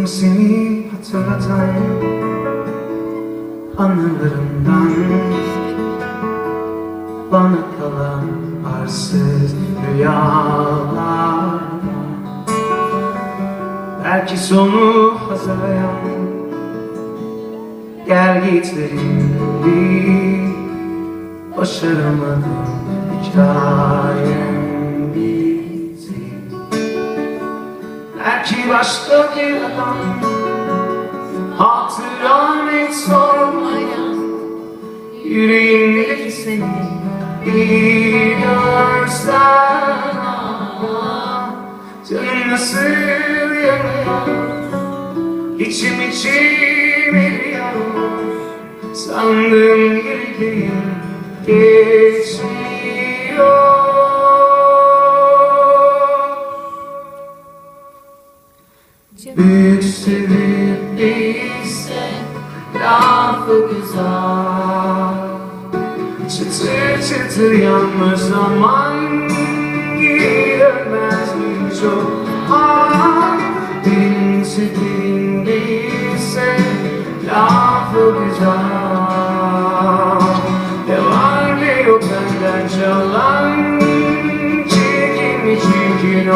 bıktım seni hatırlatan anılarımdan, bana kalan arsız rüyalar. Belki sonu hazırlayan gelgitlerimdi, başaramadım, hikayem bitti. Belki başka bir adam hatıran et sormayan, yüreğimdeki seni bir görsen, canım nasıl yanıyor, içim eriyor. Sandığım gibi değil, geçmiyor. Büyük sevip değilse Lafügüzar, çıtır çıtır yanmış zaman geri dönmez mi çok an? Derin seferin değilse Lafügüzar, ne var ne yok benden çalan, çirkin mi çirkin o